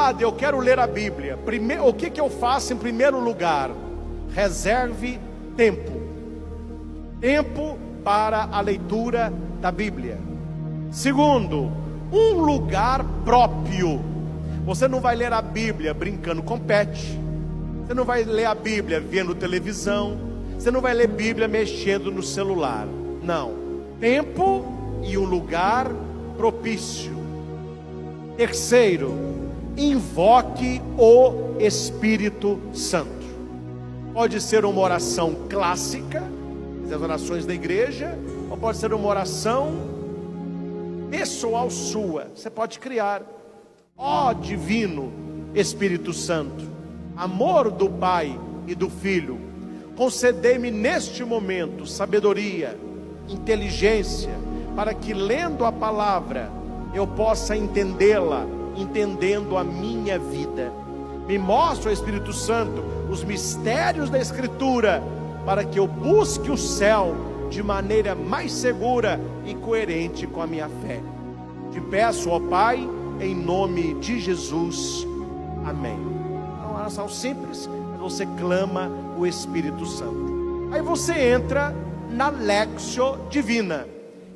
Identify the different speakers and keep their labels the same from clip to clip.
Speaker 1: Padre, eu quero ler a Bíblia. O que eu faço em primeiro lugar? Reserve tempo. Tempo para a leitura da Bíblia. Segundo, um lugar próprio. Você não vai ler a Bíblia brincando com pet. Você não vai ler a Bíblia vendo televisão. Você não vai ler Bíblia mexendo no celular. Não. Tempo e um lugar propício. Terceiro, invoque o Espírito Santo. Pode ser uma oração clássica, as orações da igreja, ou pode ser uma oração pessoal sua. Você pode criar. Ó divino Espírito Santo, amor do Pai e do Filho, concedei-me neste momento sabedoria, inteligência, para que lendo a palavra eu possa entendê-la, entendendo a minha vida. Me mostra, Espírito Santo, os mistérios da Escritura, para que eu busque o céu de maneira mais segura e coerente com a minha fé. Te peço, ó Pai, em nome de Jesus, amém. É uma oração simples, mas você clama o Espírito Santo. Aí você entra na Lectio Divina,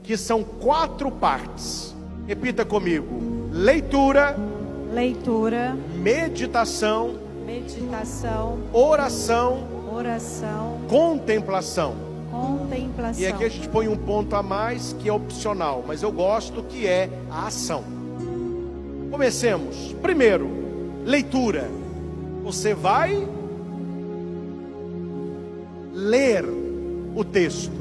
Speaker 1: que são 4 partes. Repita comigo: leitura, meditação, oração, contemplação. E aqui a gente põe um ponto a mais que é opcional, mas eu gosto, que é a ação. Comecemos. Primeiro, leitura. Você vai ler o texto.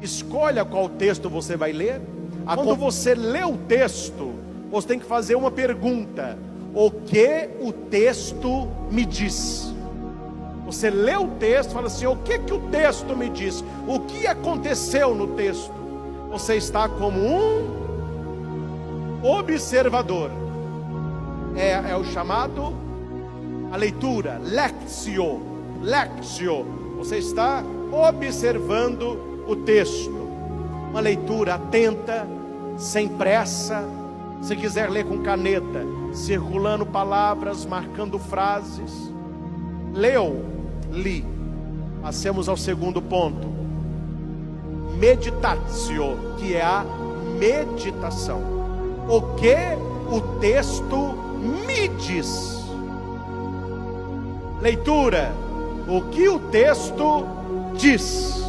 Speaker 1: Escolha qual texto você vai ler. Quando você lê o texto, você tem que fazer uma pergunta: o que o texto me diz? Você lê o texto e fala assim: o que o texto me diz? O que aconteceu no texto? Você está como um observador. É o chamado, a leitura, lectio. Você está observando o texto. Uma leitura atenta, sem pressa. Se quiser ler com caneta, circulando palavras, marcando frases. Li. Passemos ao segundo ponto: meditatio, que é a meditação. O que o texto me diz? Leitura: o que o texto diz?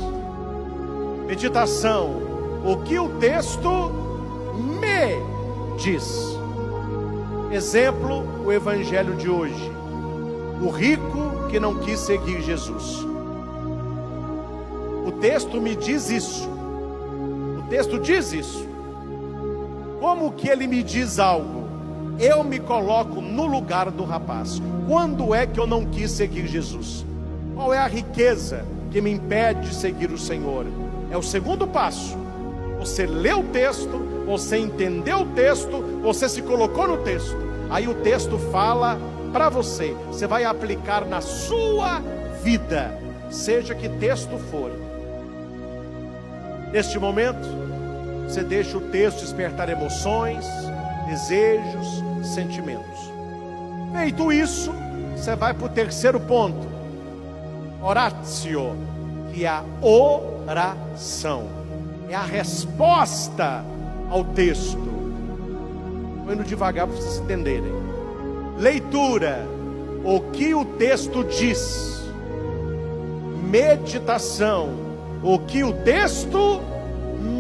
Speaker 1: Meditação: o que o texto me diz? Exemplo, o evangelho de hoje: o rico que não quis seguir Jesus. O texto me diz isso. O texto diz isso. Como que ele me diz algo? Eu me coloco no lugar do rapaz. Quando é que eu não quis seguir Jesus? Qual é a riqueza que me impede de seguir o Senhor? É o segundo passo. Você leu o texto, você entendeu o texto, você se colocou no texto. Aí o texto fala para você. Você vai aplicar na sua vida, seja que texto for. Neste momento, você deixa o texto despertar emoções, desejos, sentimentos. Feito isso, você vai para o terceiro ponto: oratio, que é a oração. É a resposta ao texto. Estou indo devagar para vocês entenderem. Leitura: o que o texto diz. Meditação: o que o texto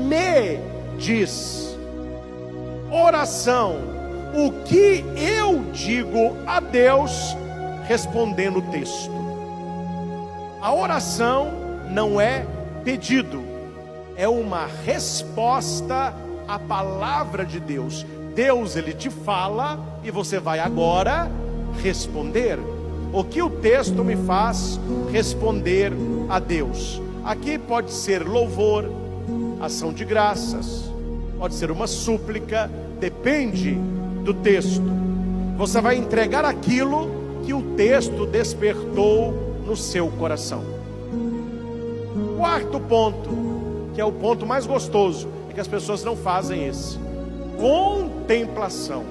Speaker 1: me diz. Oração: o que eu digo a Deus respondendo o texto. A oração não é pedido, é uma resposta à palavra de Deus. Deus, ele te fala e você vai agora responder. O que o texto me faz responder a Deus? Aqui pode ser louvor, ação de graças, pode ser uma súplica, depende do texto. Você vai entregar aquilo que o texto despertou no seu coração. Quarto ponto, que é o ponto mais gostoso, é que as pessoas não fazem esse: contemplação.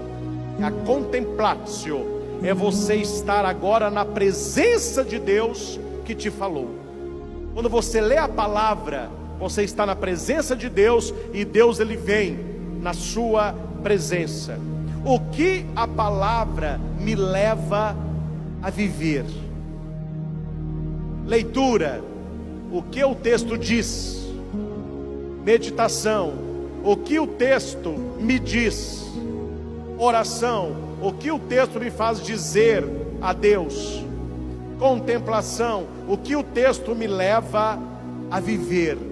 Speaker 1: É a contemplatio, é você estar agora na presença de Deus que te falou. Quando você lê a palavra, você está na presença de Deus, e Deus ele vem na sua presença. O que a palavra me leva a viver? Leitura, o que o texto diz. Meditação, o que o texto me diz. Oração, o que o texto me faz dizer a Deus. Contemplação, o que o texto me leva a viver.